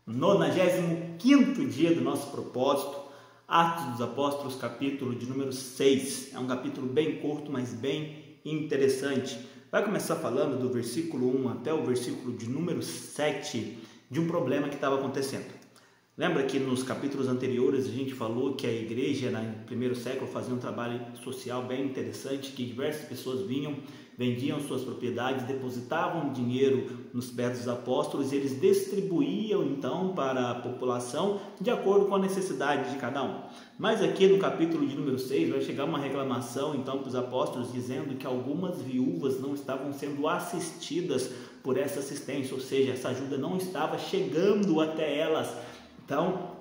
95º dia do nosso propósito, Atos dos Apóstolos, capítulo de número 6. É um capítulo bem curto, mas bem interessante. Vai começar falando do versículo 1 até o versículo de número 7, de um problema que estava acontecendo. Lembra que nos capítulos anteriores a gente falou que a igreja no primeiro século fazia um trabalho social bem interessante, que diversas pessoas vinham, vendiam suas propriedades, depositavam dinheiro nos pés dos apóstolos e eles distribuíam então para a população de acordo com a necessidade de cada um. Mas aqui no capítulo de número 6 vai chegar uma reclamação então para os apóstolos dizendo que algumas viúvas não estavam sendo assistidas por essa assistência, ou seja, essa ajuda não estava chegando até elas. Então,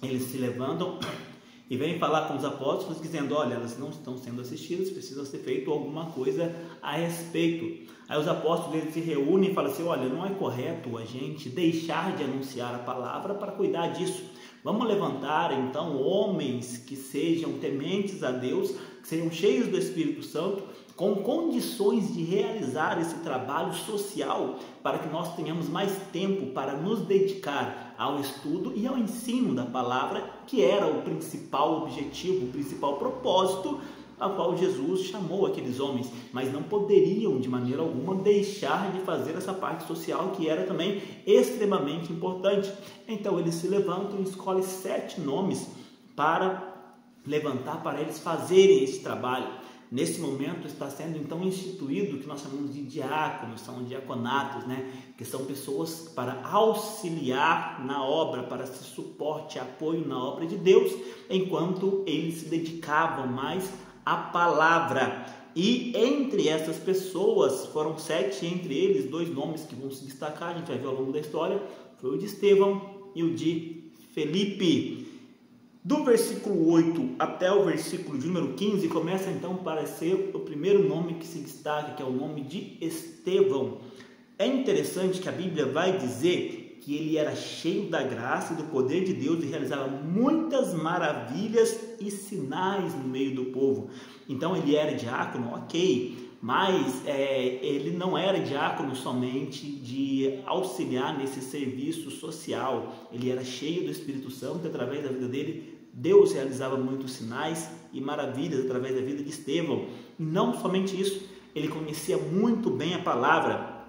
eles se levantam e vêm falar com os apóstolos dizendo, olha, elas não estão sendo assistidas, precisa ser feito alguma coisa a respeito. Aí os apóstolos eles se reúnem e falam assim, olha, não é correto a gente deixar de anunciar a palavra para cuidar disso. Vamos levantar então homens que sejam tementes a Deus, que sejam cheios do Espírito Santo, com condições de realizar esse trabalho social para que nós tenhamos mais tempo para nos dedicar ao estudo e ao ensino da palavra, que era o principal objetivo, o principal propósito ao qual Jesus chamou aqueles homens, mas não poderiam de maneira alguma deixar de fazer essa parte social que era também extremamente importante. Então eles se levantam e escolhem 7 nomes para levantar, para eles fazerem esse trabalho. Nesse momento está sendo então instituído o que nós chamamos de diáconos, são diaconatos, que são pessoas para auxiliar na obra, para ser suporte, apoio na obra de Deus, enquanto eles se dedicavam mais à palavra. E entre essas pessoas, foram 7, entre eles 2 nomes que vão se destacar, a gente vai ver ao longo da história, foi o de Estevão e o de Felipe. Do versículo 8 até o versículo de número 15, começa então a aparecer o primeiro nome que se destaca, que é o nome de Estevão. É interessante que a Bíblia vai dizer que ele era cheio da graça e do poder de Deus e realizava muitas maravilhas e sinais no meio do povo. Então ele era diácono, ok, mas ele não era diácono somente de auxiliar nesse serviço social. Ele era cheio do Espírito Santo e através da vida dele Deus realizava muitos sinais e maravilhas através da vida de Estevão. E não somente isso, ele conhecia muito bem a palavra,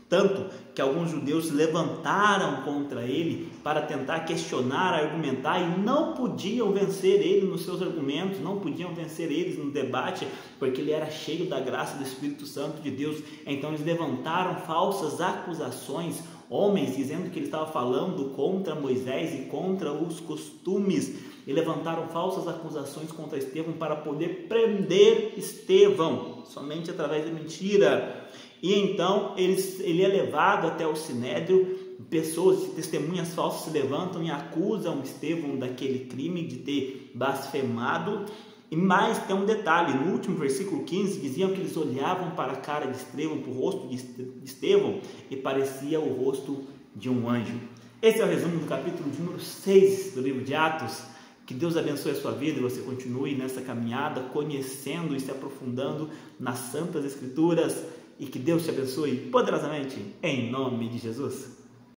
tanto que alguns judeus se levantaram contra ele para tentar questionar, argumentar, e não podiam vencer ele nos seus argumentos, não podiam vencer eles no debate, porque ele era cheio da graça do Espírito Santo de Deus. Então eles levantaram falsas acusações, homens dizendo que ele estava falando contra Moisés e contra os costumes, e levantaram falsas acusações contra Estevão para poder prender Estevão, somente através da mentira. E então ele é levado até o Sinédrio, pessoas, testemunhas falsas se levantam e acusam Estevão daquele crime de ter blasfemado. E mais tem um detalhe, no último versículo 15, diziam que eles olhavam para a cara de Estevão, para o rosto de Estevão, e parecia o rosto de um anjo. Esse é o resumo do capítulo de número 6 do livro de Atos. Que Deus abençoe a sua vida e você continue nessa caminhada, conhecendo e se aprofundando nas Santas Escrituras, e que Deus te abençoe poderosamente, em nome de Jesus.